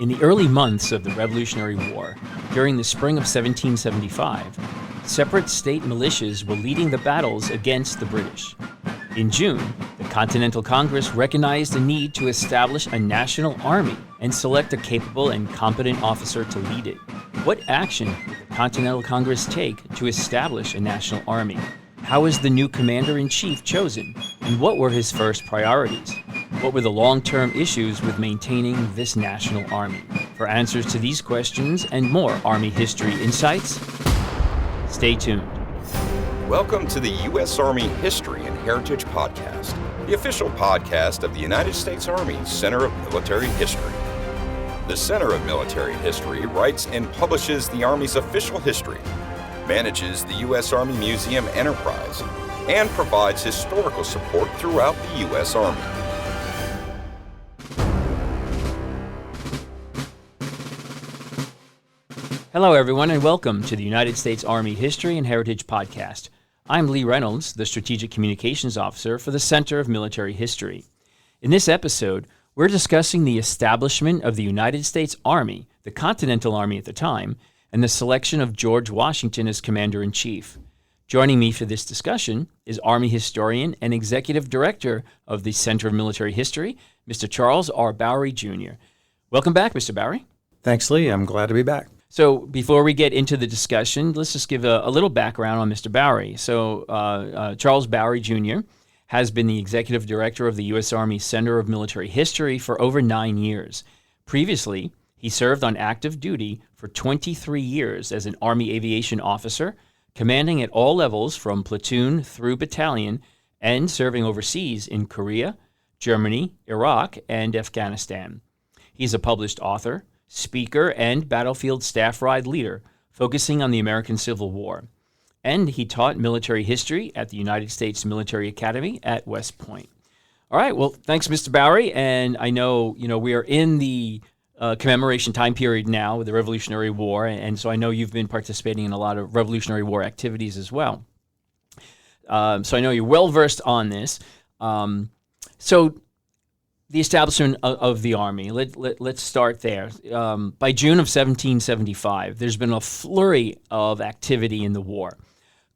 In the early months of the Revolutionary War, during the spring of 1775, separate state militias were leading the battles against the British. In June, the Continental Congress recognized the need to establish a national army and select a capable and competent officer to lead it. What action did the Continental Congress take to establish a national army? How was the new commander-in-chief chosen? And what were his first priorities? What were the long-term issues with maintaining this national army? For answers to these questions and more Army History Insights, stay tuned. Welcome to the U.S. Army History and Heritage Podcast, the official podcast of the United States Army Center of Military History. The Center of Military History writes and publishes the Army's official history, manages the U.S. Army Museum Enterprise, and provides historical support throughout the U.S. Army. Hello, everyone, and welcome to the United States Army History and Heritage Podcast. I'm Lee Reynolds, the Strategic Communications Officer for the Center of Military History. In this episode, we're discussing the establishment of the United States Army, the Continental Army at the time, and the selection of George Washington as Commander-in-Chief. Joining me for this discussion is Army historian and Executive Director of the Center of Military History, Mr. Charles R. Bowery, Jr. Welcome back, Mr. Bowery. Thanks, Lee. I'm glad to be back. So before we get into the discussion, let's just give a little background on Mr. Bowery. So Charles Bowery, Jr. has been the Executive Director of the U.S. Army Center of Military History for over 9 years. Previously, he served on active duty for 23 years as an Army aviation officer, commanding at all levels from platoon through battalion, and serving overseas in Korea, Germany, Iraq, and Afghanistan. He's a published author, speaker, and battlefield staff ride leader, focusing on the American Civil War. And he taught military history at the United States Military Academy at West Point. All right, well, thanks, Mr. Bowery. And I know, we are in the commemoration time period now with the Revolutionary War, and so I know you've been participating in a lot of Revolutionary War activities as well. So I know you're well-versed on this. So the establishment of the Army, let's start there. By June of 1775, there's been a flurry of activity in the war.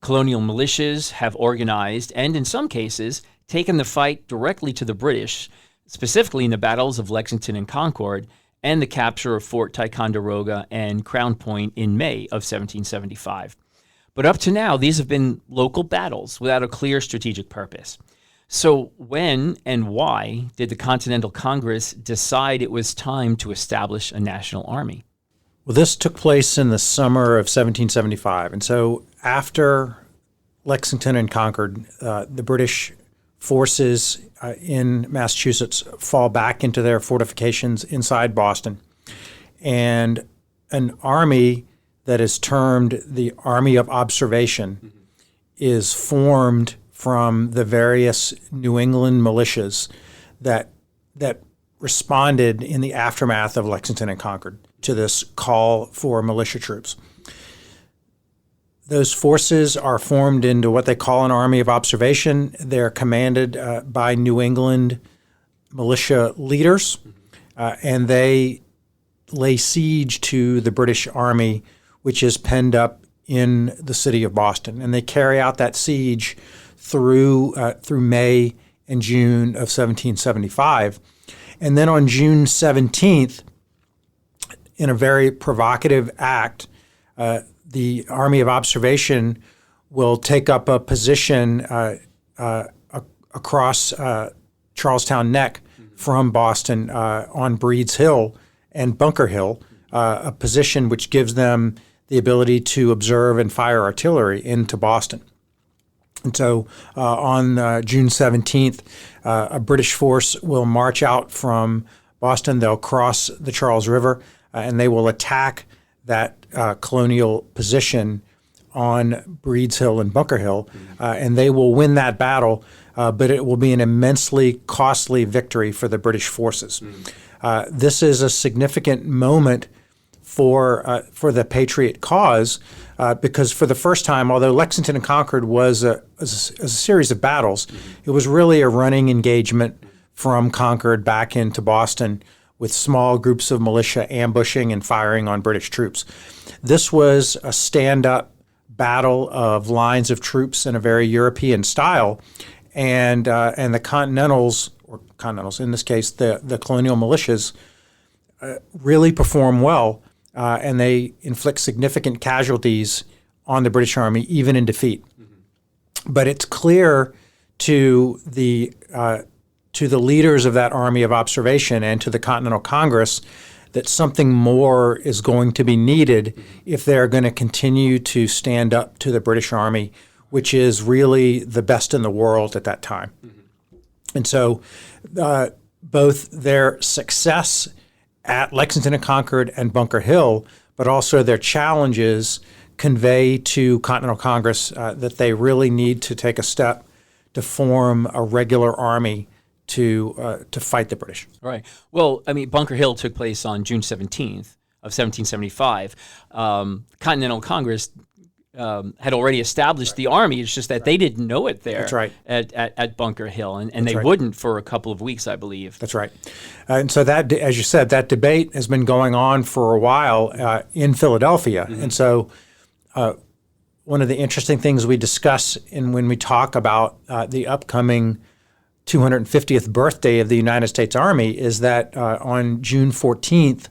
Colonial militias have organized and, in some cases, taken the fight directly to the British, specifically in the battles of Lexington and Concord, and the capture of Fort Ticonderoga and Crown Point in May of 1775. But up to now, these have been local battles without a clear strategic purpose. So when and why did the Continental Congress decide it was time to establish a national army? Well, this took place in the summer of 1775. And so after Lexington and Concord, the British forces in Massachusetts fall back into their fortifications inside Boston. And an army that is termed the Army of Observation is formed from the various New England militias that responded in the aftermath of Lexington and Concord to this call for militia troops. Those forces are formed into what they call an Army of Observation. They're commanded by New England militia leaders, and they lay siege to the British Army, which is penned up in the city of Boston. And they carry out that siege through May and June of 1775. And then on June 17th, in a very provocative act, the Army of Observation will take up a position across Charlestown Neck from Boston on Breed's Hill and Bunker Hill, a position which gives them the ability to observe and fire artillery into Boston. And so on June 17th, a British force will march out from Boston. They'll cross the Charles River, and they will attack that colonial position on Breed's Hill and Bunker Hill, and they will win that battle, but it will be an immensely costly victory for the British forces. This is a significant moment for the Patriot cause, because for the first time, although Lexington and Concord was a series of battles, it was really a running engagement from Concord back into Boston, with small groups of militia ambushing and firing on British troops. This was a stand-up battle of lines of troops in a very European style, and the Continentals in this case, the colonial militias, really perform well, and they inflict significant casualties on the British Army, even in defeat. But it's clear to the leaders of that army of observation and to the Continental Congress that something more is going to be needed if they're going to continue to stand up to the British Army, which is really the best in the world at that time. And so both their success at Lexington and Concord and Bunker Hill, but also their challenges convey to Continental Congress that they really need to take a step to form a regular army to fight the British. Right. Well, I mean, Bunker Hill took place on June 17th of 1775. Continental Congress had already established the army. It's just that they didn't know it there. That's right. At Bunker Hill, and they right. wouldn't for a couple of weeks, I believe. That's right. And so that, as you said, that debate has been going on for a while in Philadelphia. And so one of the interesting things we discuss when we talk about the upcoming 250th birthday of the United States Army is that on June 14th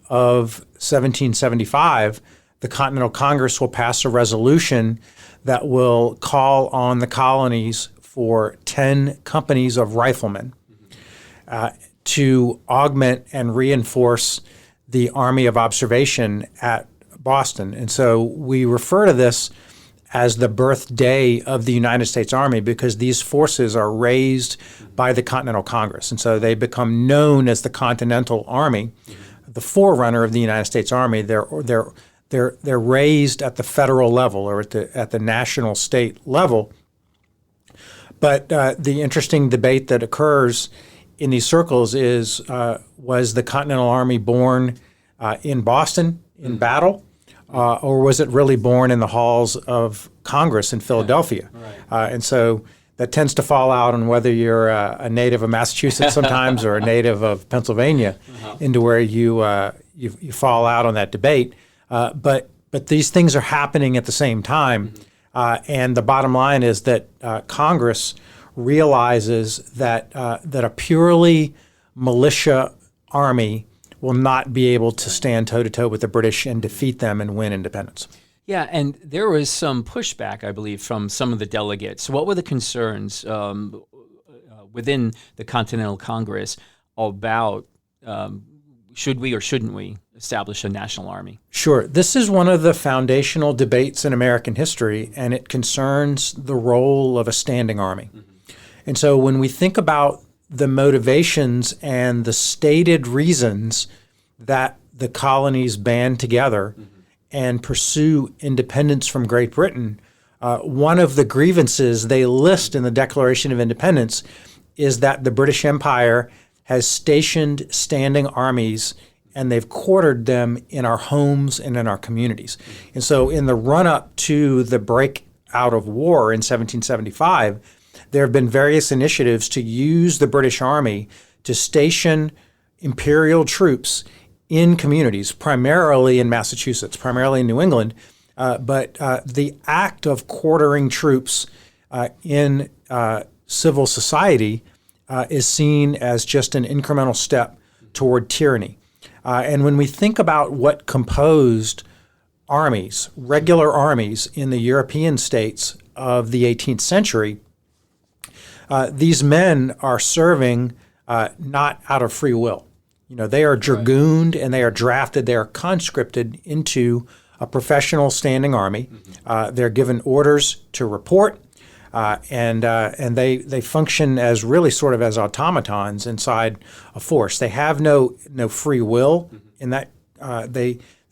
of 1775, the Continental Congress will pass a resolution that will call on the colonies for 10 companies of riflemen to augment and reinforce the Army of Observation at Boston. And so we refer to this as the birthday of the United States Army because these forces are raised by the Continental Congress. And so they become known as the Continental Army, the forerunner of the United States Army. They're raised at the federal level or at the national state level. But the interesting debate that occurs in these circles is, was the Continental Army born in Boston in battle? Or was it really born in the halls of Congress in Philadelphia? Yeah, right. And so that tends to fall out on whether you're a native of Massachusetts sometimes or a native of Pennsylvania, into where you fall out on that debate. But these things are happening at the same time, and the bottom line is that Congress realizes that a purely militia army will not be able to stand toe-to-toe with the British and defeat them and win independence. Yeah, and there was some pushback, I believe, from some of the delegates. What were the concerns within the Continental Congress about should we or shouldn't we establish a national army? Sure. This is one of the foundational debates in American history, and it concerns the role of a standing army. And so when we think about the motivations and the stated reasons that the colonies band together and pursue independence from Great Britain, one of the grievances they list in the Declaration of Independence is that the British Empire has stationed standing armies and they've quartered them in our homes and in our communities. And so in the run-up to the breakout of war in 1775, there have been various initiatives to use the British Army to station imperial troops in communities, primarily in Massachusetts, primarily in New England. But the act of quartering troops in civil society is seen as just an incremental step toward tyranny. And when we think about what composed armies, regular armies in the European states of the 18th century, these men are serving not out of free will. You know, they are dragooned and they are drafted, they are conscripted into a professional standing army. They're given orders to report, and they function as really sort of as automatons inside a force. They have no free will in that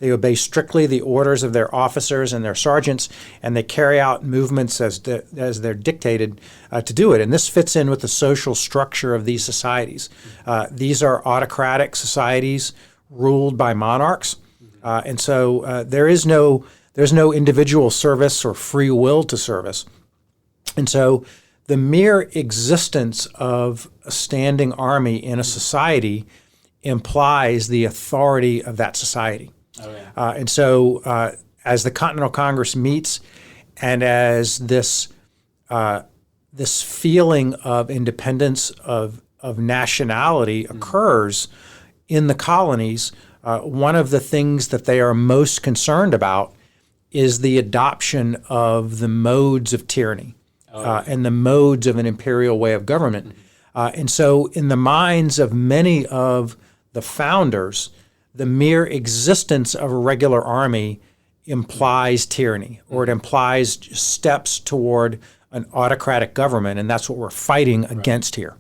they obey strictly the orders of their officers and their sergeants, and they carry out movements as they're dictated to do it. And this fits in with the social structure of these societies. These are autocratic societies ruled by monarchs, and so there's no individual service or free will to service. And so the mere existence of a standing army in a society implies the authority of that society. Oh, yeah. And so as the Continental Congress meets and as this feeling of independence, of nationality occurs in the colonies, one of the things that they are most concerned about is the adoption of the modes of tyranny and the modes of an imperial way of government. And so in the minds of many of the founders, the mere existence of a regular army implies tyranny, or it implies steps toward an autocratic government, and that's what we're fighting against here.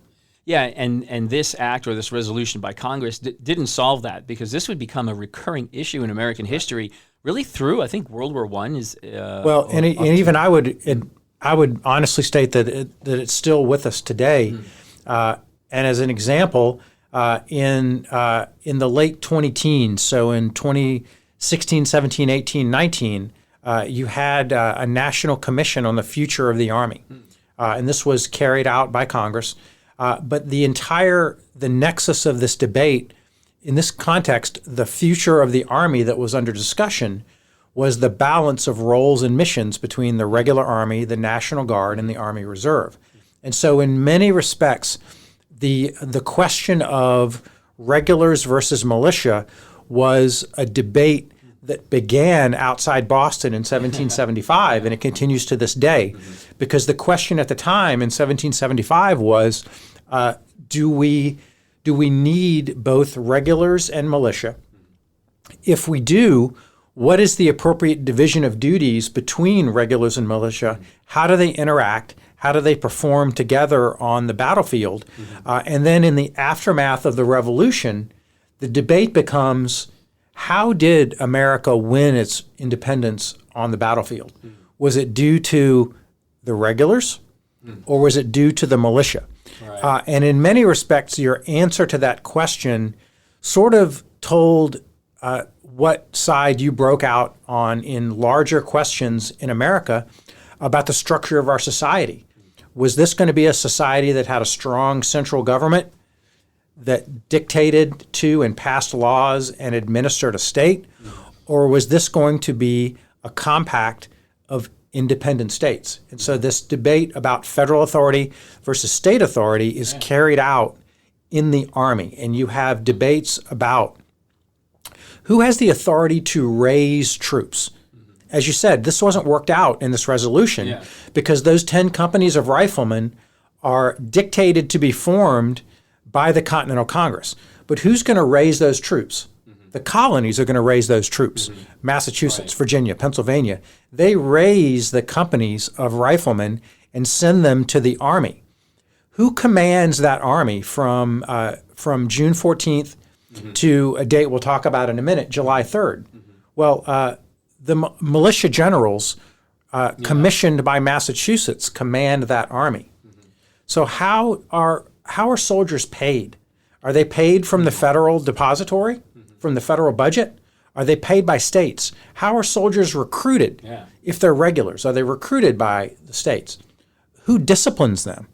Yeah, and this act or this resolution by Congress didn't solve that, because this would become a recurring issue in American history, really through, I think, World War I is. And even I would honestly state that it's still with us today. And as an example, in the late 20-teens, so in 2016, 17, 18, 19, you had a national commission on the future of the Army. And this was carried out by Congress. But the nexus of this debate, in this context, the future of the Army that was under discussion was the balance of roles and missions between the regular Army, the National Guard, and the Army Reserve. And so in many respects, the question of regulars versus militia was a debate that began outside Boston in 1775, and it continues to this day. Because the question at the time in 1775 was, do we need both regulars and militia? If we do, what is the appropriate division of duties between regulars and militia? How do they interact? How do they perform together on the battlefield? And then in the aftermath of the Revolution, the debate becomes, how did America win its independence on the battlefield? Was it due to the regulars, or was it due to the militia? Right. And in many respects, your answer to that question sort of told what side you broke out on in larger questions in America about the structure of our society. Was this going to be a society that had a strong central government that dictated to and passed laws and administered a state? Or was this going to be a compact of independent states? And so this debate about federal authority versus state authority is carried out in the Army. And you have debates about who has the authority to raise troops. As you said, this wasn't worked out in this resolution because those 10 companies of riflemen are dictated to be formed by the Continental Congress. But who's going to raise those troops? The colonies are going to raise those troops. Massachusetts, Virginia, Pennsylvania. They raise the companies of riflemen and send them to the Army. Who commands that Army from June 14th to a date we'll talk about in a minute, July 3rd? Well, the militia generals commissioned by Massachusetts command that Army. So how are soldiers paid? Are they paid from the federal depository, from the federal budget? Are they paid by states? How are soldiers recruited if they're regulars? Are they recruited by the states? Who disciplines them?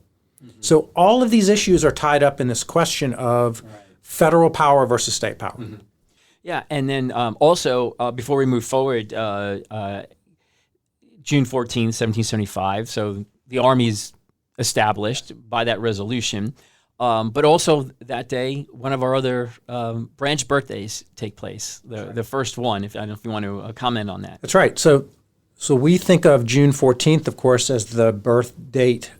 So all of these issues are tied up in this question of federal power versus state power. Yeah, and then also, before we move forward, June 14, 1775, so the Army's established by that resolution. But also that day, one of our other branch birthdays take place, the first one, if I don't know if you want to comment on that. That's right. So we think of June 14th, of course, as the birth date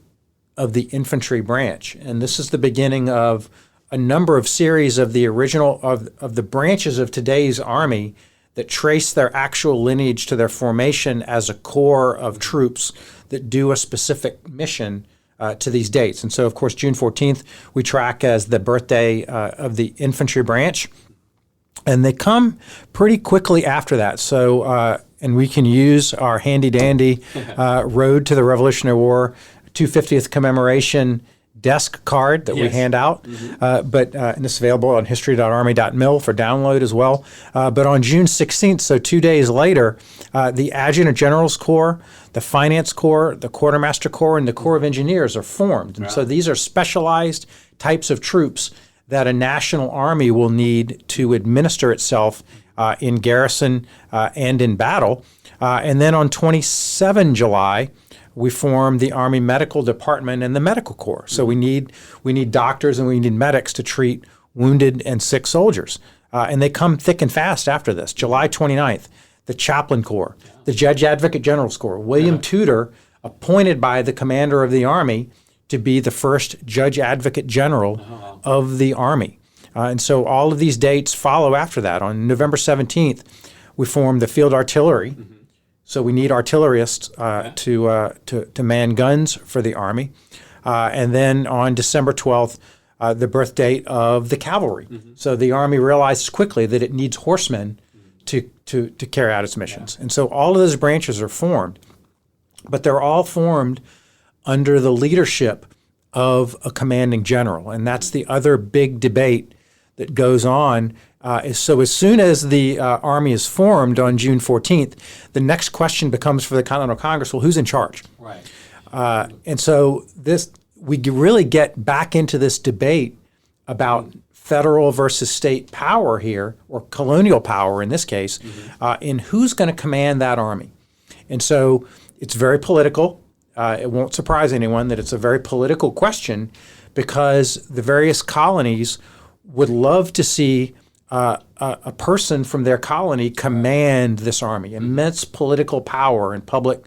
of the infantry branch. And this is the beginning of a number of series of the original, of the branches of today's Army that trace their actual lineage to their formation as a corps of troops that do a specific mission to these dates. And so, of course, June 14th, we track as the birthday of the infantry branch. And they come pretty quickly after that. So, and we can use our handy-dandy Road to the Revolutionary War 250th commemoration desk card that we hand out, and it's available on history.army.mil for download as well. But on June 16th, so 2 days later, the Adjutant General's Corps, the Finance Corps, the Quartermaster Corps, and the Corps of Engineers are formed. And so these are specialized types of troops that a national army will need to administer itself in garrison and in battle. And then on 27 July, we form the Army Medical Department and the Medical Corps. So we need doctors and we need medics to treat wounded and sick soldiers. And they come thick and fast after this. July 29th, the Chaplain Corps, the Judge Advocate General's Corps. William Tudor, appointed by the commander of the Army to be the first Judge Advocate General of the Army. And so all of these dates follow after that. On November 17th, we form the Field Artillery. So we need artillerists to man guns for the Army. And then on December 12th, the birth date of the cavalry. So the Army realizes quickly that it needs horsemen to carry out its missions. And so all of those branches are formed, but they're all formed under the leadership of a commanding general. And that's the other big debate that goes on. So as soon as the Army is formed on June 14th, the next question becomes for the Continental Congress, well, who's in charge? Right. And so we really get back into this debate about federal versus state power here, or colonial power in this case, in who's going to command that army. And so it's very political. It won't surprise anyone that it's a very political question, because the various colonies would love to see a person from their colony command this army. Immense political power and public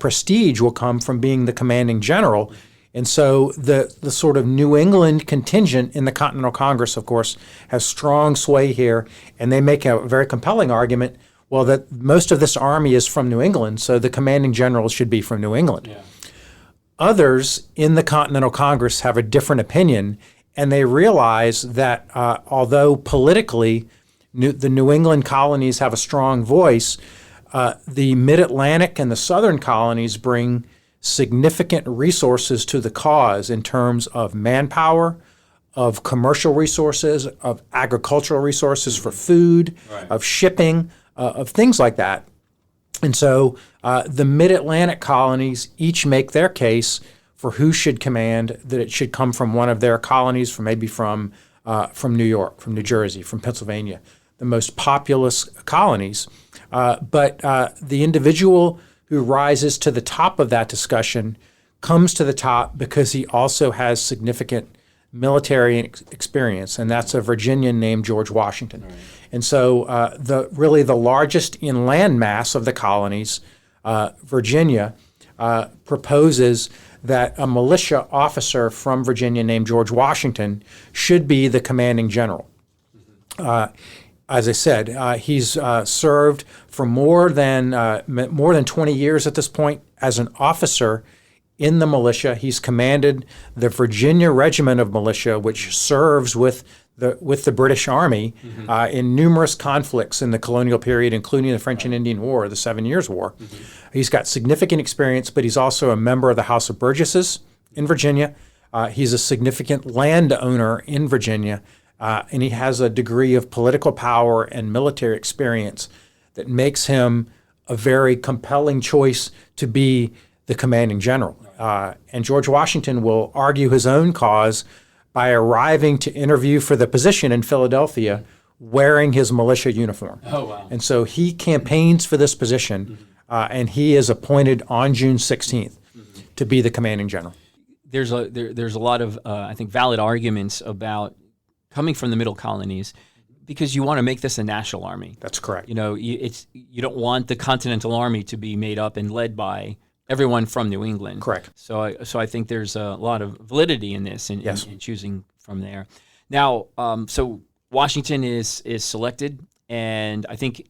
prestige will come from being the commanding general. And so the sort of New England contingent in the Continental Congress, of course, has strong sway here, and they make a very compelling argument, well, that most of this army is from New England, so the commanding general should be from New England. Yeah. Others in the Continental Congress have a different opinion, and they realize that although politically the New England colonies have a strong voice, the Mid-Atlantic and the Southern colonies bring significant resources to the cause in terms of manpower, of commercial resources, of agricultural resources for food, of shipping, of things like that. And so the Mid-Atlantic colonies each make their case for who should command, that it should come from one of their colonies, from New York, from New Jersey, from Pennsylvania, the most populous colonies. But the individual who rises to the top of that discussion comes to the top because he also has significant military experience, and that's a Virginian named George Washington. Right. And so the largest in land mass of the colonies, Virginia, proposes that a militia officer from Virginia named George Washington should be the commanding general. As I said, he's served for more than 20 years at this point as an officer in the militia. He's commanded the Virginia Regiment of Militia, which serves with the British Army in numerous conflicts in the colonial period, including the French and Indian War, the 7 Years' War. He's got significant experience, but he's also a member of the House of Burgesses in Virginia. He's a significant landowner in Virginia. And he has a degree of political power and military experience that makes him a very compelling choice to be the commanding general. And George Washington will argue his own cause by arriving to interview for the position in Philadelphia wearing his militia uniform. Oh, wow. And so he campaigns for this position, and he is appointed on June 16th to be the commanding general. There's a lot of, I think, valid arguments about coming from the middle colonies, because you want to make this a national army. That's correct. You know, you don't want the Continental Army to be made up and led by everyone from New England. Correct. So I think there's a lot of validity in this, in choosing from there. Now, so Washington is selected, and I think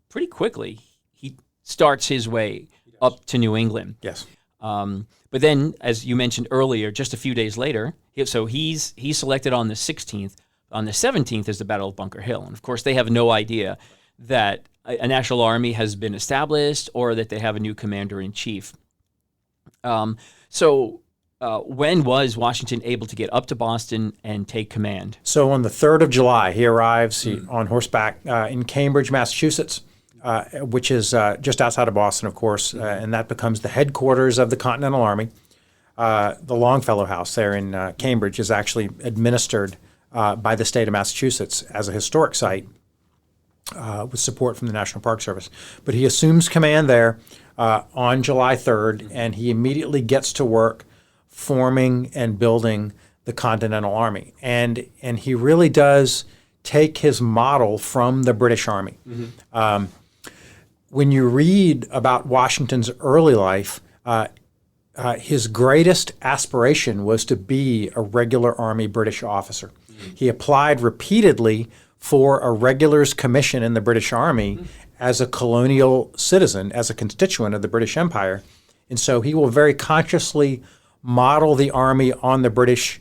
pretty quickly he starts his way up to New England. Yes. But then, as you mentioned earlier, just a few days later, so he's selected on the 16th. On the 17th is the Battle of Bunker Hill. And of course, they have no idea that a national army has been established or that they have a new commander-in-chief. So when was Washington able to get up to Boston and take command? So on the 3rd of July, he arrives on horseback in Cambridge, Massachusetts, which is just outside of Boston, of course, and that becomes the headquarters of the Continental Army. The Longfellow House there in Cambridge is actually administered by the state of Massachusetts as a historic site with support from the National Park Service. But he assumes command there on July 3rd, and he immediately gets to work forming and building the Continental Army. And he really does take his model from the British Army. When you read about Washington's early life, his greatest aspiration was to be a regular Army British officer. He applied repeatedly for a regular's commission in the British Army as a colonial citizen, as a constituent of the British Empire. And so he will very consciously model the Army on the British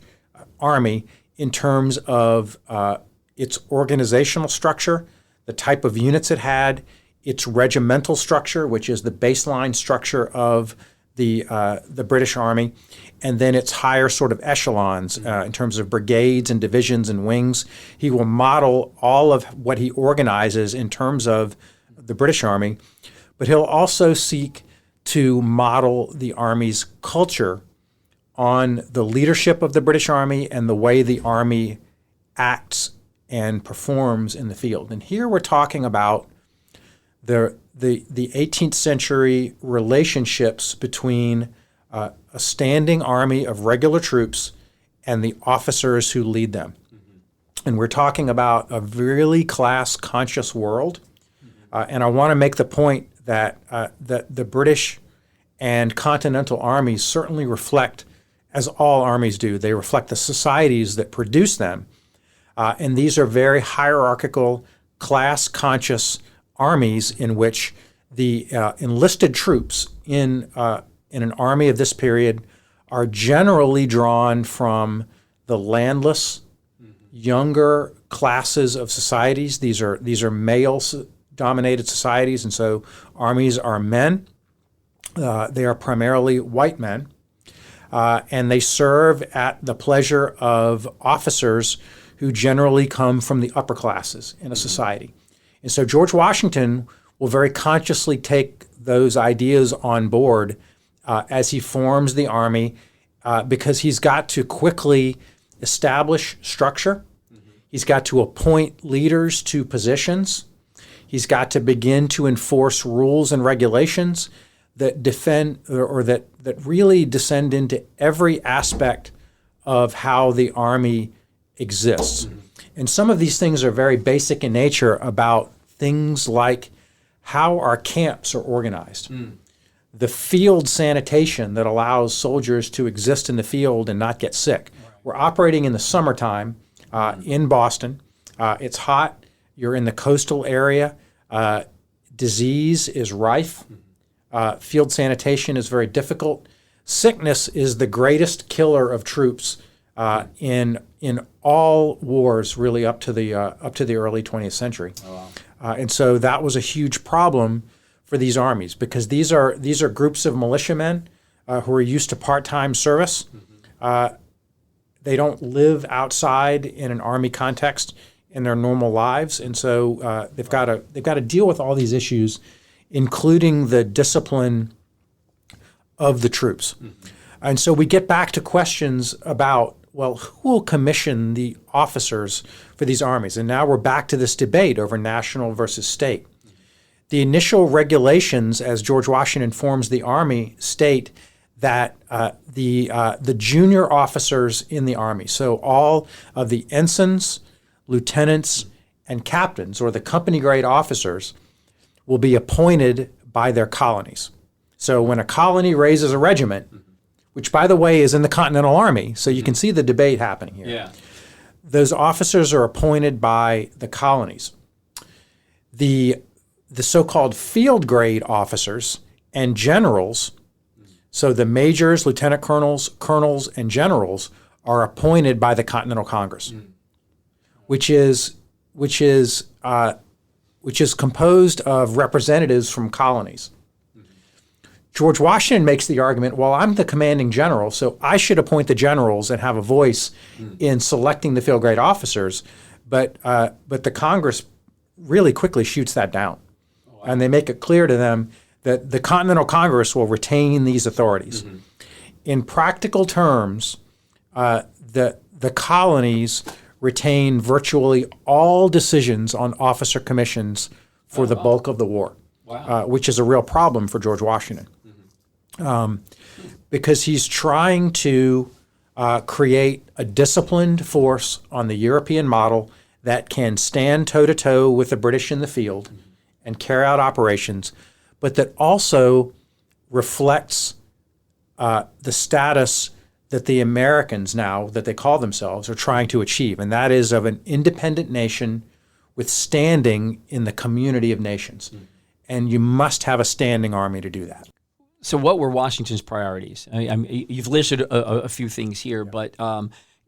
Army in terms of its organizational structure, the type of units it had, its regimental structure, which is the baseline structure of the British Army, and then its higher sort of echelons in terms of brigades and divisions and wings. He will model all of what he organizes in terms of the British Army, but he'll also seek to model the Army's culture on the leadership of the British Army and the way the Army acts and performs in the field. And here we're talking about the 18th century relationships between a standing army of regular troops and the officers who lead them. And we're talking about a really class-conscious world. And I want to make the point that the British and Continental armies certainly reflect, as all armies do, they reflect the societies that produce them. And these are very hierarchical, class-conscious armies in which the enlisted troops in an army of this period are generally drawn from the landless, younger classes of societies. These are male-dominated societies, and so armies are men. They are primarily white men, and they serve at the pleasure of officers who generally come from the upper classes in a society. And so George Washington will very consciously take those ideas on board as he forms the Army because he's got to quickly establish structure. He's got to appoint leaders to positions. He's got to begin to enforce rules and regulations that defend or that really descend into every aspect of how the Army exists. And some of these things are very basic in nature about things like how our camps are organized, the field sanitation that allows soldiers to exist in the field and not get sick. We're operating in the summertime in Boston. It's hot. You're in the coastal area. Disease is rife. Field sanitation is very difficult. Sickness is the greatest killer of troops in all wars, really up to the early 20th century. Oh, wow. And so that was a huge problem for these armies because these are groups of militiamen who are used to part-time service. They don't live outside in an army context in their normal lives, and so they've got to deal with all these issues, including the discipline of the troops. And so we get back to questions about, well, who will commission the officers for these armies? And now we're back to this debate over national versus state. The initial regulations, as George Washington forms the Army, state that the junior officers in the Army, so all of the ensigns, lieutenants, and captains, or the company grade officers, will be appointed by their colonies. So when a colony raises a regiment, which, by the way, is in the Continental Army, so you can see the debate happening here. Yeah. Those officers are appointed by the colonies. The so-called field grade officers and generals, so the majors, lieutenant colonels, and generals are appointed by the Continental Congress, which is composed of representatives from colonies. George Washington makes the argument, well, I'm the commanding general, so I should appoint the generals and have a voice in selecting the field grade officers. But the Congress really quickly shoots that down. Oh, wow. And they make it clear to them that the Continental Congress will retain these authorities. In practical terms, the colonies retain virtually all decisions on officer commissions for the bulk of the war, which is a real problem for George Washington. Because he's trying to create a disciplined force on the European model that can stand toe-to-toe with the British in the field and carry out operations, but that also reflects the status that the Americans now, that they call themselves, are trying to achieve, and that is of an independent nation with standing in the community of nations. And you must have a standing army to do that. So what were Washington's priorities? You've listed a few things here, but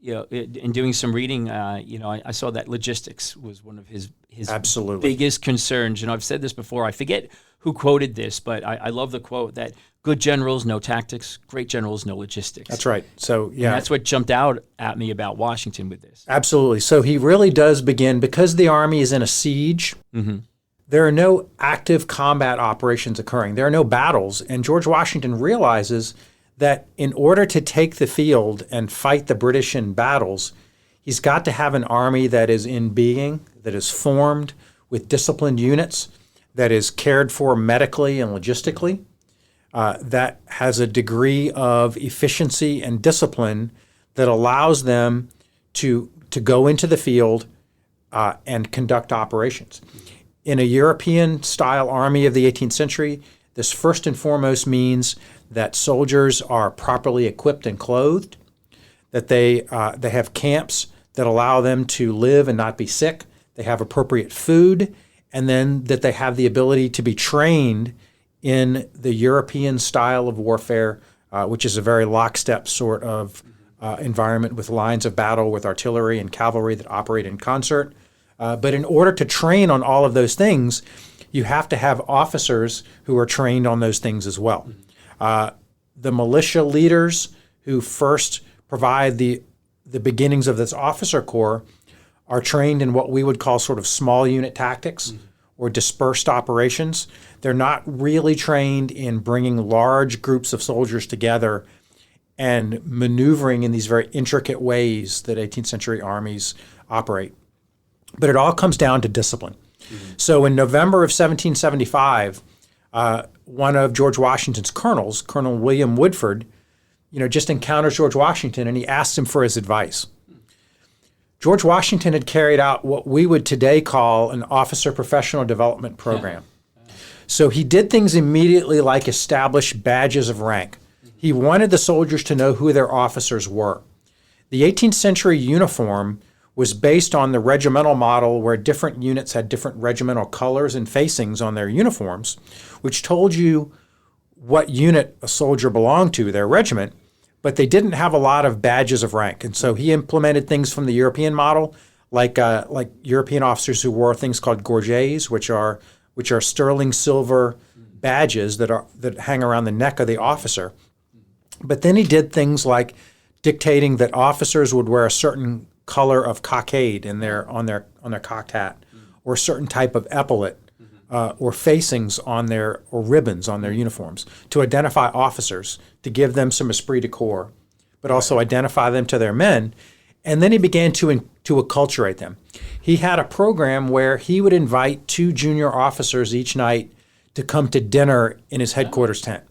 in doing some reading, I saw that logistics was one of his Absolutely. biggest concerns. I've said this before. I forget who quoted this, but I love the quote that good generals, no tactics, great generals, no logistics. That's right. So, yeah. And that's what jumped out at me about Washington with this. Absolutely. So he really does begin, because the army is in a siege, there are no active combat operations occurring. There are no battles. And George Washington realizes that in order to take the field and fight the British in battles, he's got to have an army that is in being, that is formed with disciplined units, that is cared for medically and logistically, that has a degree of efficiency and discipline that allows them to go into the field and conduct operations. In a European-style army of the 18th century, this first and foremost means that soldiers are properly equipped and clothed, that they have camps that allow them to live and not be sick, they have appropriate food, and then that they have the ability to be trained in the European style of warfare, which is a very lockstep sort of environment with lines of battle, with artillery and cavalry that operate in concert. But in order to train on all of those things, you have to have officers who are trained on those things as well. The militia leaders who first provide the beginnings of this officer corps are trained in what we would call sort of small unit tactics or dispersed operations. They're not really trained in bringing large groups of soldiers together and maneuvering in these very intricate ways that 18th century armies operate. But it all comes down to discipline. So in November of 1775, one of George Washington's colonels, Colonel William Woodford, just encounters George Washington and he asks him for his advice. George Washington had carried out what we would today call an officer professional development program. So he did things immediately like establish badges of rank. He wanted the soldiers to know who their officers were. The 18th century uniform was based on the regimental model where different units had different regimental colors and facings on their uniforms, which told you what unit a soldier belonged to, their regiment, but they didn't have a lot of badges of rank. And so he implemented things from the European model, like European officers who wore things called gorgets, which are sterling silver badges that hang around the neck of the officer. But then he did things like dictating that officers would wear a certain color of cockade on their cocked hat, or a certain type of epaulet, or facings or ribbons on their uniforms to identify officers, to give them some esprit de corps, but also identify them to their men. And then he began to acculturate them. He had a program where he would invite 2 junior officers each night to come to dinner in his headquarters tent.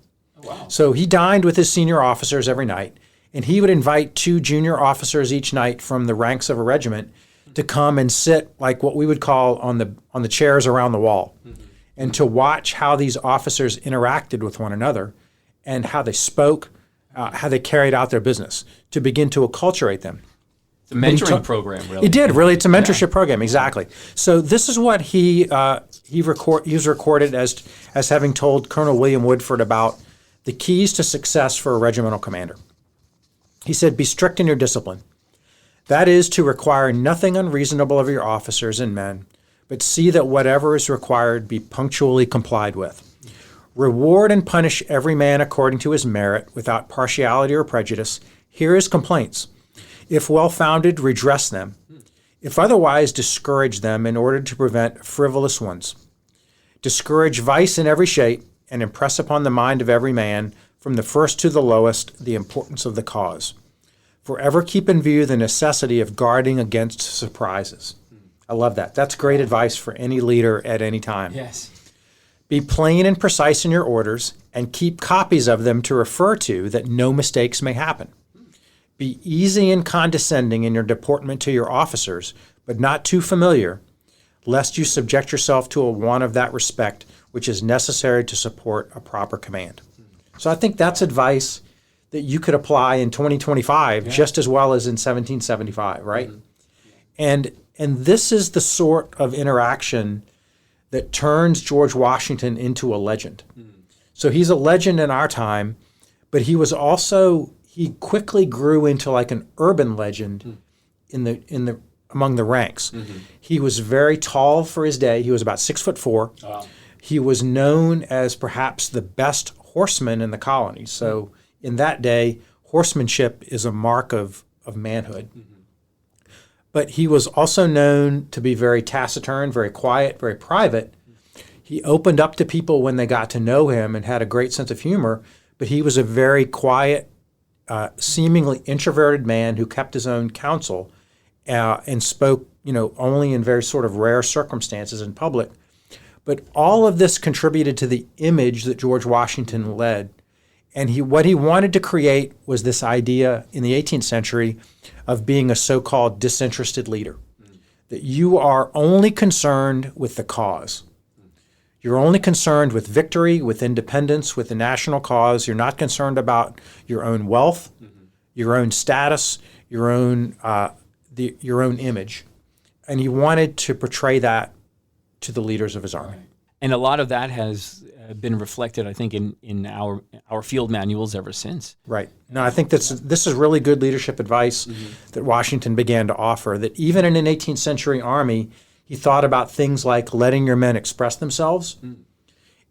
Wow. So he dined with his senior officers every night, and he would invite 2 junior officers each night from the ranks of a regiment to come and sit like what we would call on the chairs around the wall, and to watch how these officers interacted with one another and how they spoke, how they carried out their business, to begin to acculturate them. It's a mentoring program, really. It did, really. It's a mentorship program, exactly. So this is what he was recorded as having told Colonel William Woodford about the keys to success for a regimental commander. He said, "Be strict in your discipline. That is to require nothing unreasonable of your officers and men, but see that whatever is required be punctually complied with. Reward and punish every man according to his merit, without partiality or prejudice. Hear his complaints. If well-founded, redress them. If otherwise, discourage them in order to prevent frivolous ones. Discourage vice in every shape, and impress upon the mind of every man, from the first to the lowest, the importance of the cause. Forever keep in view the necessity of guarding against surprises. I love that. That's great advice for any leader at any time. Yes. Be plain and precise in your orders and keep copies of them to refer to that no mistakes may happen. Be easy and condescending in your deportment to your officers, but not too familiar, lest you subject yourself to a want of that respect which is necessary to support a proper command. So I think that's advice that you could apply in 2025 just as well as in 1775, right? And this is the sort of interaction that turns George Washington into a legend. So he's a legend in our time, but he quickly grew into like an urban legend among the ranks. He was very tall for his day. He was about 6'4". Wow. He was known as perhaps the best horseman in the colony. So in that day, horsemanship is a mark of manhood. But he was also known to be very taciturn, very quiet, very private. He opened up to people when they got to know him and had a great sense of humor, but he was a very quiet, seemingly introverted man who kept his own counsel and spoke, only in very sort of rare circumstances in public. But all of this contributed to the image that George Washington led. And what he wanted to create was this idea in the 18th century of being a so-called disinterested leader, that you are only concerned with the cause. You're only concerned with victory, with independence, with the national cause. You're not concerned about your own wealth, your own status, your own image. And he wanted to portray that to the leaders of his army. And a lot of that has been reflected, I think, in our field manuals ever since. Right. No, I think this is really good leadership advice that Washington began to offer, that even in an 18th century army, he thought about things like letting your men express themselves.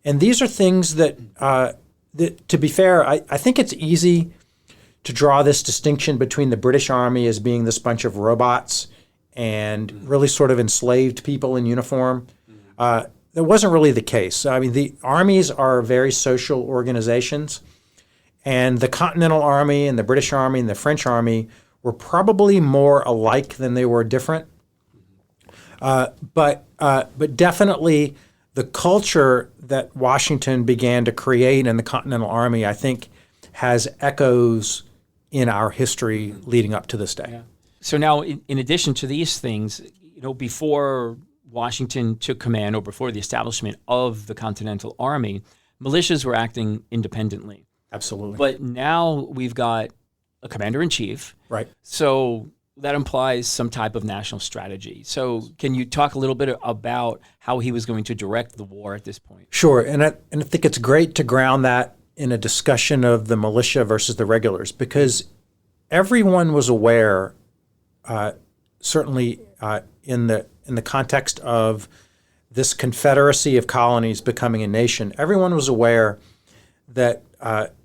And these are things that to be fair, I think it's easy to draw this distinction between the British Army as being this bunch of robots and really sort of enslaved people in uniform. That wasn't really the case. I mean, the armies are very social organizations, and the Continental Army and the British Army and the French Army were probably more alike than they were different. But definitely the culture that Washington began to create in the Continental Army, I think, has echoes in our history leading up to this day. Yeah. So now, in addition to these things, before Washington took command, or before the establishment of the Continental Army, militias were acting independently. Absolutely. But now we've got a commander-in-chief. Right. So that implies some type of national strategy. So can you talk a little bit about how he was going to direct the war at this point? Sure. And I think it's great to ground that in a discussion of the militia versus the regulars, because everyone was aware, certainly in the context of this confederacy of colonies becoming a nation, everyone was aware that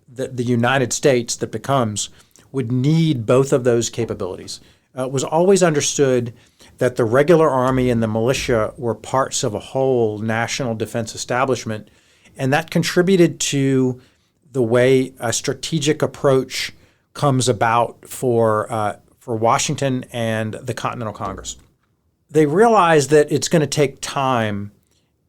the United States that becomes would need both of those capabilities. It was always understood that the regular army and the militia were parts of a whole national defense establishment, and that contributed to the way a strategic approach comes about for Washington and the Continental Congress. They realized that it's going to take time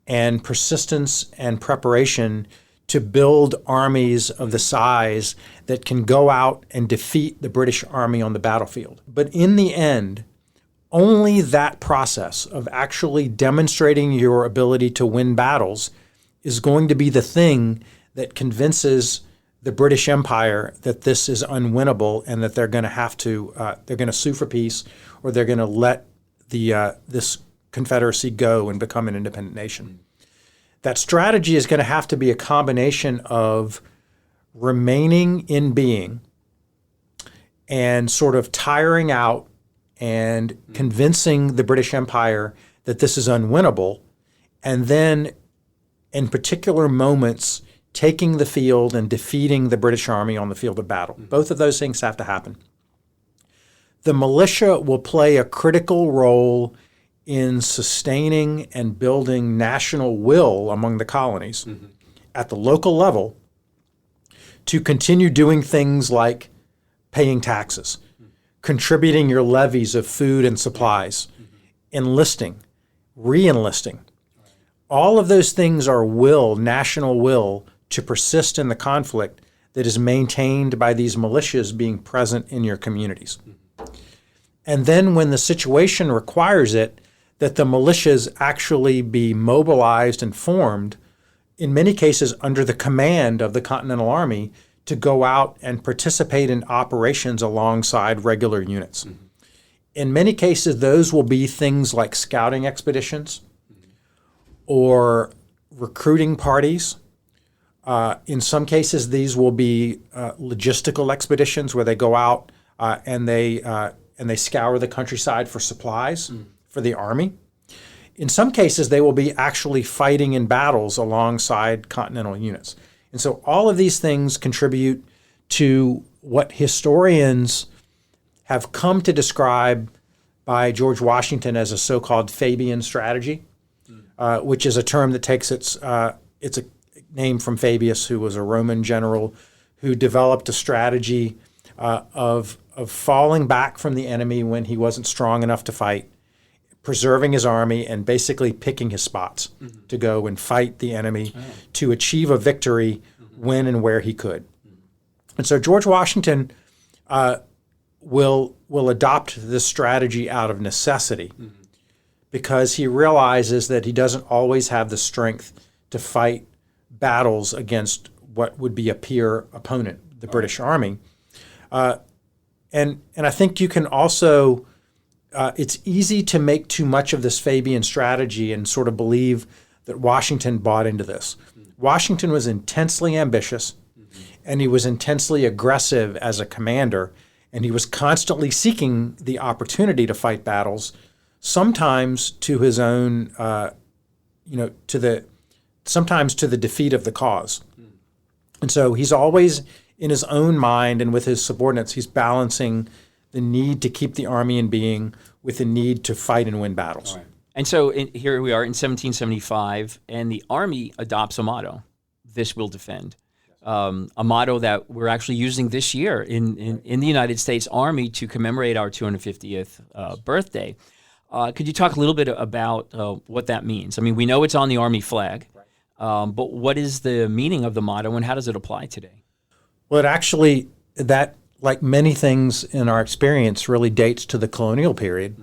and persistence and preparation to build armies of the size that can go out and defeat the British Army on the battlefield. But in the end, only that process of actually demonstrating your ability to win battles is going to be the thing that convinces the British Empire that this is unwinnable and that they're going to have to they're going to sue for peace, or they're going to let this confederacy go and become an independent nation. That strategy is going to have to be a combination of remaining in being and sort of tiring out and convincing the British Empire that this is unwinnable, and then in particular moments taking the field and defeating the British Army on the field of battle. Both of those things have to happen. The militia will play a critical role in sustaining and building national will among the colonies at the local level to continue doing things like paying taxes, contributing your levies of food and supplies, enlisting, re-enlisting. All of those things are national will to persist in the conflict that is maintained by these militias being present in your communities. And then when the situation requires it, that the militias actually be mobilized and formed, in many cases under the command of the Continental Army, to go out and participate in operations alongside regular units. In many cases, those will be things like scouting expeditions or recruiting parties. In some cases, these will be logistical expeditions where they go out and they scour the countryside for supplies for the army. In some cases, they will be actually fighting in battles alongside Continental units. And so all of these things contribute to what historians have come to describe by George Washington as a so-called Fabian strategy, which is a term that takes its a name from Fabius, who was a Roman general who developed a strategy of falling back from the enemy when he wasn't strong enough to fight, preserving his army, and basically picking his spots to go and fight the enemy to achieve a victory when and where he could. And so George Washington will adopt this strategy out of necessity because he realizes that he doesn't always have the strength to fight battles against what would be a peer opponent, the British Army. And I think you can also, it's easy to make too much of this Fabian strategy and sort of believe that Washington bought into this. Washington was intensely ambitious, and he was intensely aggressive as a commander, and he was constantly seeking the opportunity to fight battles, sometimes to his own, sometimes to the defeat of the cause. And so he's always in his own mind and with his subordinates, he's balancing the need to keep the army in being with the need to fight and win battles. Right. And so here we are in 1775, and the Army adopts a motto, "This will defend," a motto that we're actually using this year in the United States Army to commemorate our 250th birthday. Could you talk a little bit about what that means? I mean, we know it's on the Army flag, but what is the meaning of the motto, and how does it apply today? Well, that, like many things in our experience, really dates to the colonial period.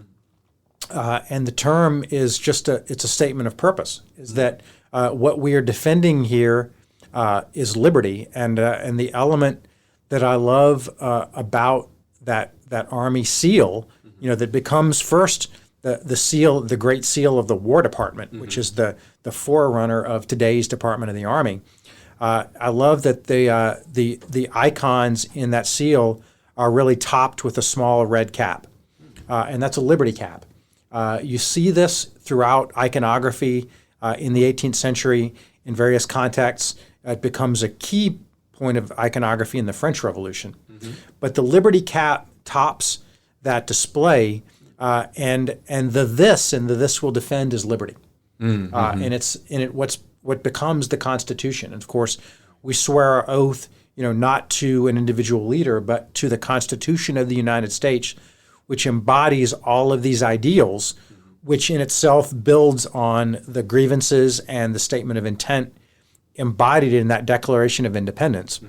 And the term is it's a statement of purpose, is that what we are defending here is liberty. And the element that I love about that Army seal, that becomes first the seal, the Great Seal of the War Department, which is the forerunner of today's Department of the Army. I love that the icons in that seal are really topped with a small red cap, and that's a liberty cap. You see this throughout iconography in the 18th century in various contexts. It becomes a key point of iconography in the French Revolution. But the liberty cap tops that display, and the this will defend is liberty, and it's what becomes the Constitution. And of course, we swear our oath, not to an individual leader, but to the Constitution of the United States, which embodies all of these ideals, which in itself builds on the grievances and the statement of intent embodied in that Declaration of Independence.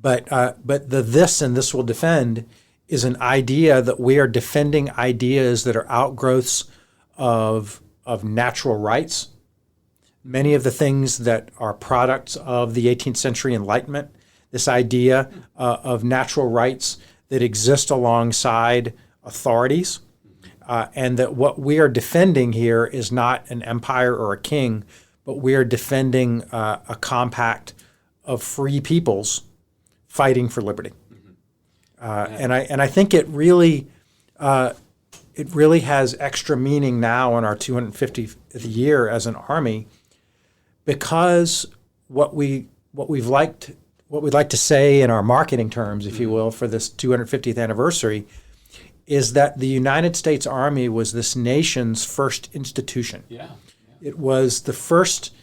But the this will defend is an idea that we are defending ideas that are outgrowths of natural rights. Many of the things that are products of the 18th century Enlightenment, this idea of natural rights that exist alongside authorities, and that what we are defending here is not an empire or a king, but we are defending a compact of free peoples fighting for liberty. And I think it really has extra meaning now in our 250th year as an army, because what we'd like to say in our marketing terms, if you will, for this 250th anniversary, is that the United States Army was this nation's first institution. Yeah. It was the first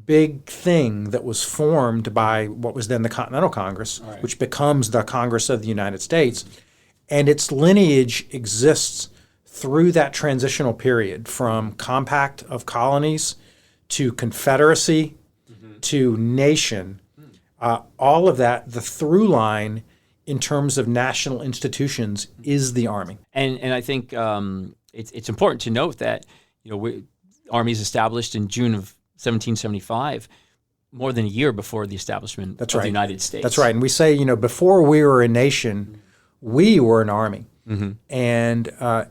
big thing that was formed by what was then the Continental Congress, which becomes the Congress of the United States. And its lineage exists through that transitional period from compact of colonies to confederacy to nation. All of that, the through line in terms of national institutions is the Army. And I think it's important to note that Army is established in June of 1775, more than a year before the establishment of the United States. That's right. And we say, before we were a nation, we were an army. And I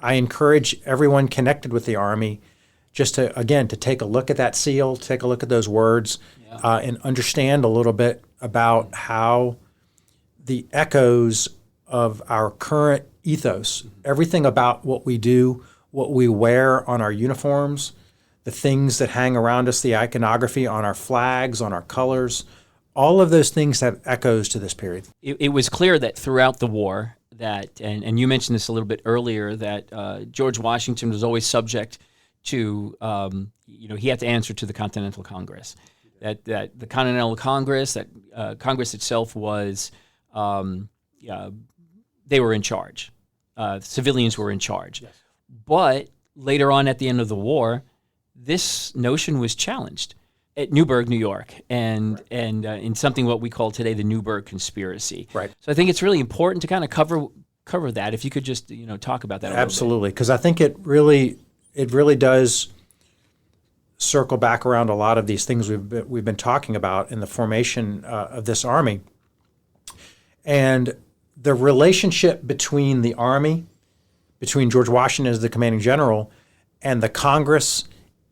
encourage everyone connected with the Army just to take a look at that seal, take a look at those words, and understand a little bit about how the echoes of our current ethos, everything about what we do, what we wear on our uniforms, the things that hang around us, the iconography on our flags, on our colors, all of those things have echoes to this period. It was clear that throughout the war that, and you mentioned this a little bit earlier, that George Washington was always subject to, he had to answer to the Continental Congress. That the Continental Congress, that Congress itself was, they were in charge. Civilians were in charge. Yes. But later on at the end of the war, this notion was challenged at Newburgh, New York, and in something what we call today the Newburgh Conspiracy. Right. So I think it's really important to kind of cover that. If you could just talk about that a little bit. Absolutely, because I think it really does circle back around a lot of these things we've been talking about in the formation of this Army, and the relationship between the Army, between George Washington as the commanding general, and the Congress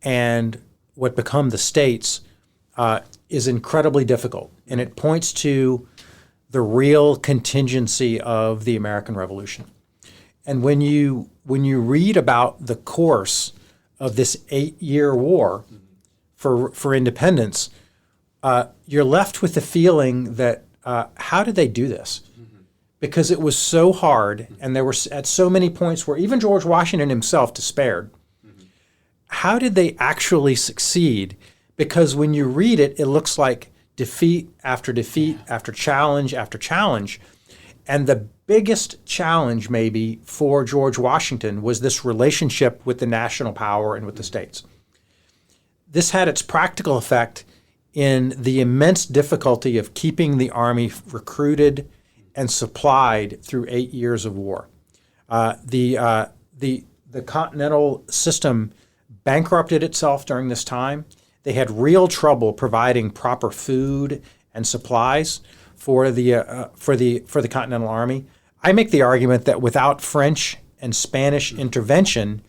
and what become the states is incredibly difficult. And it points to the real contingency of the American Revolution. And when you read about the course of this 8-year war for independence, you're left with the feeling that how did they do this? Because it was so hard, and there were at so many points where even George Washington himself despaired. How did they actually succeed? Because when you read it, it looks like defeat after defeat after challenge after challenge. And the biggest challenge maybe for George Washington was this relationship with the national power and with the states. This had its practical effect in the immense difficulty of keeping the Army recruited and supplied through 8 years of war. The Continental system bankrupted itself during this time. They had real trouble providing proper food and supplies for the Continental Army. I make the argument that without French and Spanish intervention,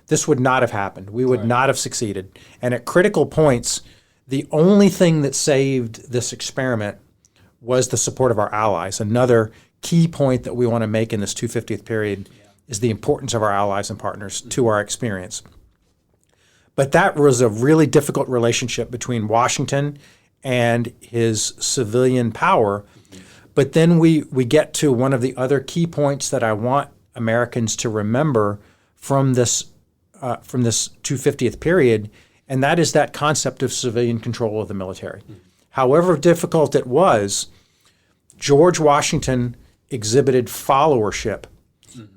this would not have happened. We would not have succeeded. And at critical points, the only thing that saved this experiment was the support of our allies. Another key point that we want to make in this 250th period is the importance of our allies and partners to our experience. But that was a really difficult relationship between Washington and his civilian power. But then we get to one of the other key points that I want Americans to remember from this 250th period, and that is that concept of civilian control of the military. However difficult it was, George Washington exhibited followership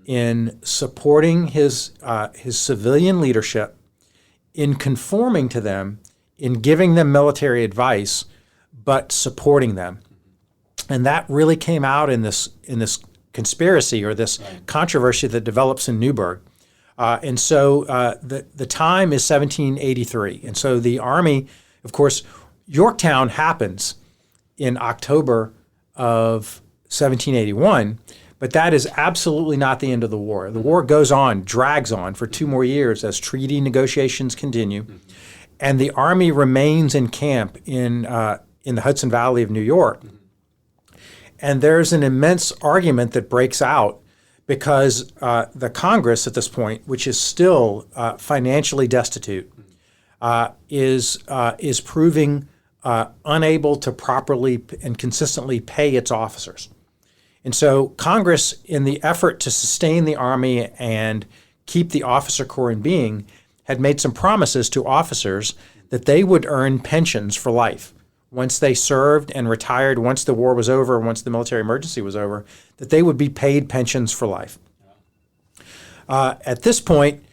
in supporting his civilian leadership, in conforming to them, in giving them military advice, but supporting them. And that really came out in this conspiracy or this controversy that develops in Newburgh. And so the time is 1783. And so the Army, of course, Yorktown happens in October of 1781, but that is absolutely not the end of the war. The war goes on, drags on for 2 more years as treaty negotiations continue, and the Army remains in camp in the Hudson Valley of New York. And there's an immense argument that breaks out because the Congress at this point, which is still financially destitute, is proving unable to properly and consistently pay its officers. And so Congress, in the effort to sustain the Army and keep the officer corps in being, had made some promises to officers that they would earn pensions for life once they served and retired, once the war was over, once the military emergency was over, that they would be paid pensions for life. At this point,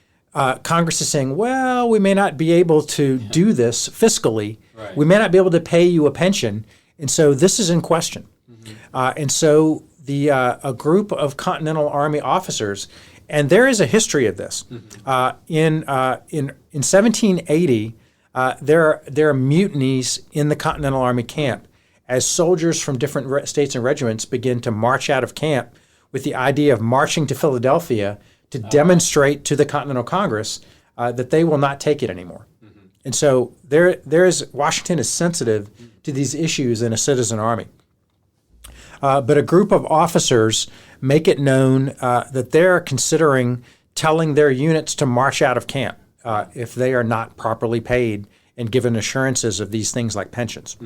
Congress is saying, well, we may not be able to do this fiscally. Right. We may not be able to pay you a pension. And so this is in question. And so a group of Continental Army officers, and there is a history of this. In 1780, there are mutinies in the Continental Army camp as soldiers from different states and regiments begin to march out of camp with the idea of marching to Philadelphia to demonstrate to the Continental Congress that they will not take it anymore. And so Washington is sensitive to these issues in a citizen army. But a group of officers make it known that they're considering telling their units to march out of camp if they are not properly paid and given assurances of these things like pensions.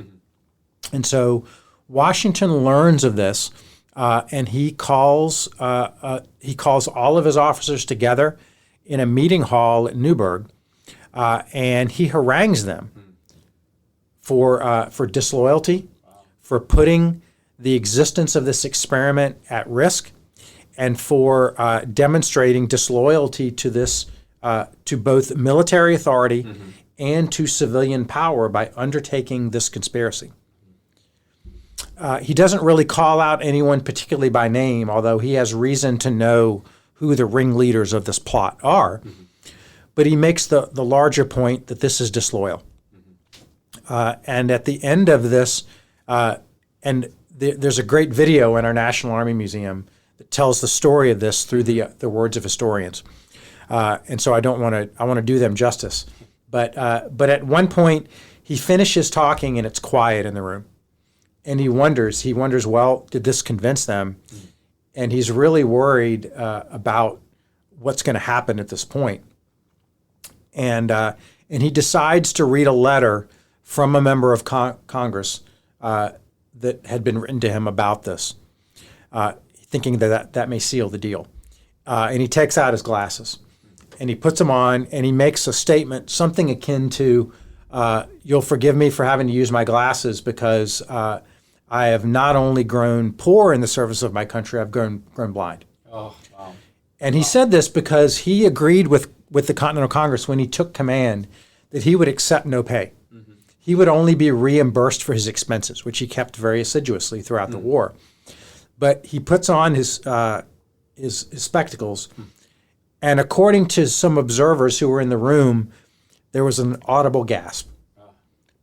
And so Washington learns of this, and he calls all of his officers together in a meeting hall at Newburgh, and he harangues them for disloyalty, for putting the existence of this experiment at risk, and for demonstrating disloyalty to this to both military authority and to civilian power by undertaking this conspiracy. He doesn't really call out anyone particularly by name, although he has reason to know who the ringleaders of this plot are. But he makes the larger point that this is disloyal. And at the end of this, there's a great video in our National Army Museum that tells the story of this through the words of historians. And so I want to do them justice. But at one point, he finishes talking and it's quiet in the room. And he wonders, well, did this convince them? And he's really worried about what's going to happen at this point. And he decides to read a letter from a member of Congress that had been written to him about this, thinking that may seal the deal. And he takes out his glasses, and he puts them on, and he makes a statement, something akin to, you'll forgive me for having to use my glasses because I have not only grown poor in the service of my country, I've grown blind. Oh, wow. And he said this because he agreed with the Continental Congress when he took command that he would accept no pay. He would only be reimbursed for his expenses, which he kept very assiduously throughout the war. But he puts on his spectacles, and according to some observers who were in the room, there was an audible gasp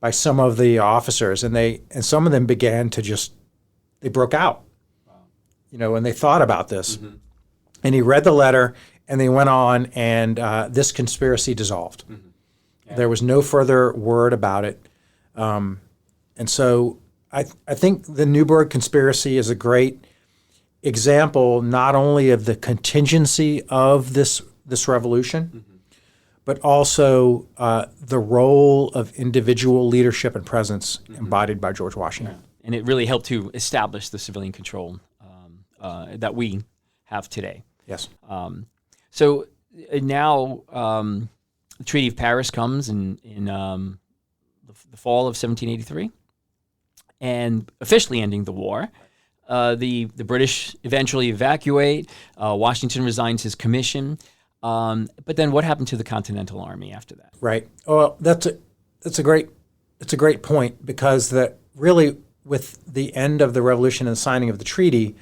by some of the officers, and some of them began to they broke out, and they thought about this. And he read the letter, and they went on, and this conspiracy dissolved. Yeah. There was no further word about it. And so I think the Newburgh conspiracy is a great example not only of the contingency of this revolution, but also the role of individual leadership and presence embodied by George Washington. Yeah. And it really helped to establish the civilian control that we have today. Yes. So now the Treaty of Paris comes in the fall of 1783, and officially ending the war. The British eventually evacuate. Washington resigns his commission. But then what happened to the Continental Army after that? Right. Well, that's a great point, because really with the end of the Revolution and the signing of the treaty,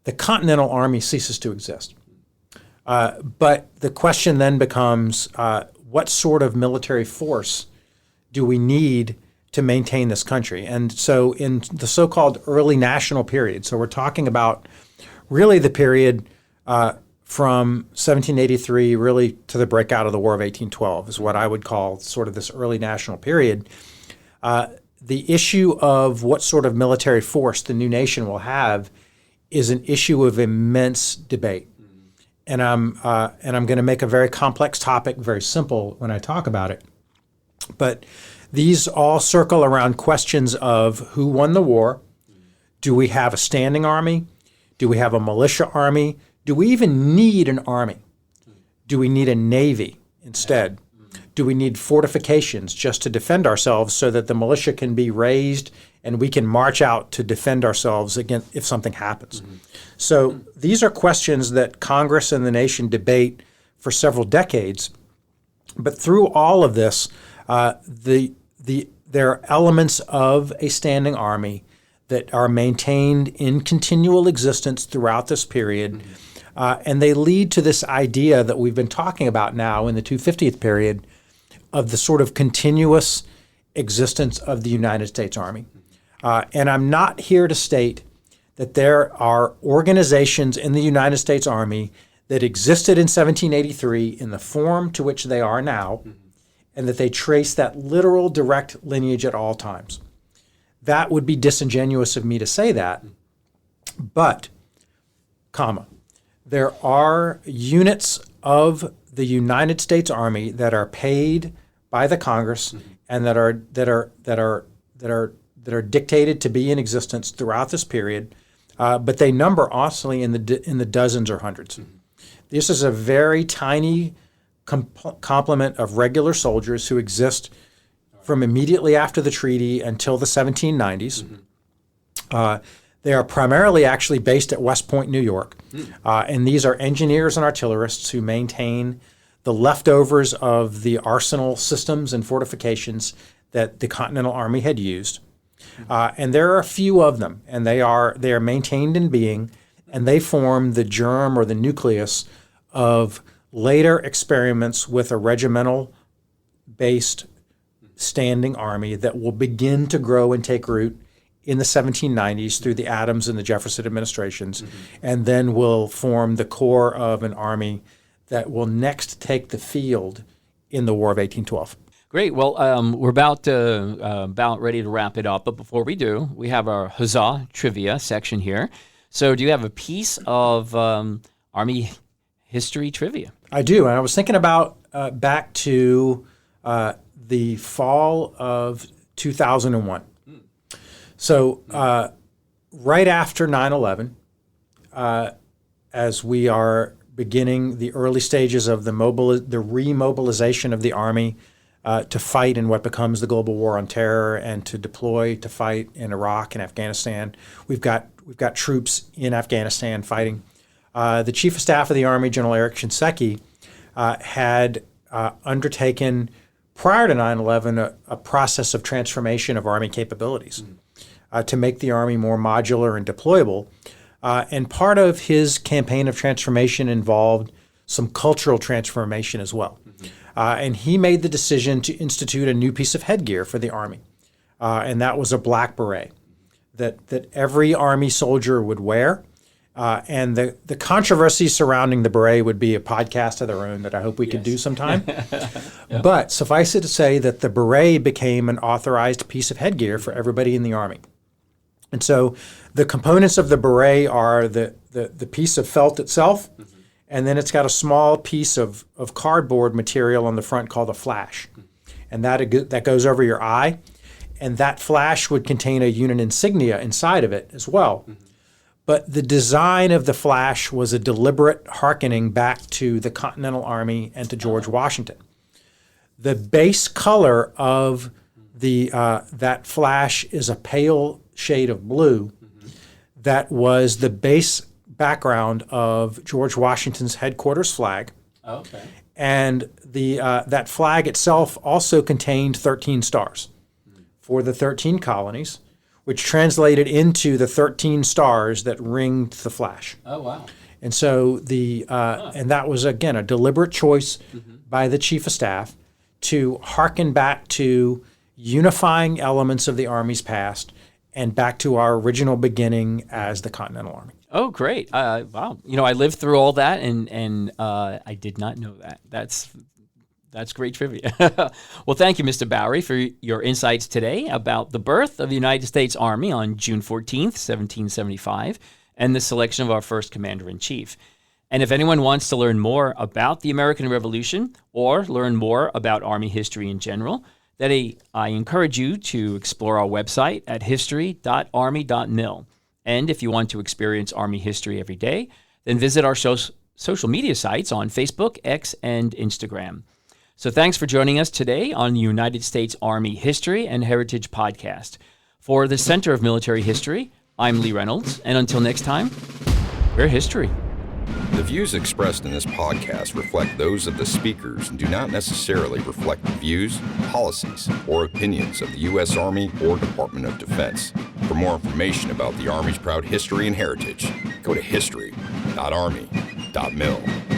the Continental Army ceases to exist. But the question then becomes, what sort of military force do we need to maintain this country? And so in the so-called early national period, so we're talking about really the period from 1783 really to the breakout of the War of 1812 is what I would call sort of this early national period. The issue of what sort of military force the new nation will have is an issue of immense debate. And I'm going to make a very complex topic very simple when I talk about it. But these all circle around questions of who won the war. Do we have a standing army? Do we have a militia army? Do we even need an army? Do we need a navy instead? Do we need fortifications just to defend ourselves so that the militia can be raised and we can march out to defend ourselves against if something happens? So these are questions that Congress and the nation debate for several decades. But through all of this, there are elements of a standing army that are maintained in continual existence throughout this period. And they lead to this idea that we've been talking about now in the 250th period of the sort of continuous existence of the United States Army. And I'm not here to state that there are organizations in the United States Army that existed in 1783 in the form to which they are now, and that they trace that literal direct lineage at all times. That would be disingenuous of me to say that, but, there are units of the United States Army that are paid by the Congress and that are dictated to be in existence throughout this period, but they number honestly in the dozens or hundreds. This is a very tiny complement of regular soldiers who exist from immediately after the treaty until the 1790s. They are primarily actually based at West Point, New York. And these are engineers and artillerists who maintain the leftovers of the arsenal systems and fortifications that the Continental Army had used. And there are a few of them, and they are maintained in being, and they form the germ or the nucleus of later experiments with a regimental-based standing army that will begin to grow and take root in the 1790s through the Adams and the Jefferson administrations, and then will form the core of an army that will next take the field in the War of 1812. Great. Well, we're about ready to wrap it up, but before we do, we have our Huzzah Trivia section here. So do you have a piece of Army history trivia? I do, and I was thinking about back to the fall of 2001. So right after 9/11, as we are beginning the early stages of the remobilization of the Army to fight in what becomes the global war on terror and to deploy to fight in Iraq and Afghanistan, we've got troops in Afghanistan fighting. The Chief of Staff of the Army, General Eric Shinseki, had undertaken prior to 9/11 a process of transformation of Army capabilities to make the Army more modular and deployable. And part of his campaign of transformation involved some cultural transformation as well. And he made the decision to institute a new piece of headgear for the Army, and that was a black beret that every Army soldier would wear. And the controversy surrounding the beret would be a podcast of their own that I hope we could do sometime. Yeah. But suffice it to say that the beret became an authorized piece of headgear for everybody in the Army. And so the components of the beret are the piece of felt itself, and then it's got a small piece of cardboard material on the front called a flash. And that goes over your eye. And that flash would contain a unit insignia inside of it as well. But the design of the flash was a deliberate hearkening back to the Continental Army and to George Washington. The base color of that flash is a pale shade of blue. That was the base background of George Washington's headquarters flag. Okay. And that flag itself also contained 13 stars for the 13 colonies, which translated into the 13 stars that ringed the flash. Oh, wow. And so and that was, again, a deliberate choice by the Chief of Staff to hearken back to unifying elements of the Army's past and back to our original beginning as the Continental Army. Oh, great. Wow. I lived through all that, and I did not know that. That's great trivia. Well, thank you, Mr. Bowery, for your insights today about the birth of the United States Army on June 14th, 1775, and the selection of our first commander-in-chief. And if anyone wants to learn more about the American Revolution or learn more about Army history in general, then I encourage you to explore our website at history.army.mil. And if you want to experience Army history every day, then visit our social media sites on Facebook, X, and Instagram. So thanks for joining us today on the United States Army History and Heritage Podcast. For the Center of Military History, I'm Lee Reynolds, and until next time, we're history. The views expressed in this podcast reflect those of the speakers and do not necessarily reflect the views, policies, or opinions of the U.S. Army or Department of Defense. For more information about the Army's proud history and heritage, go to history.army.mil.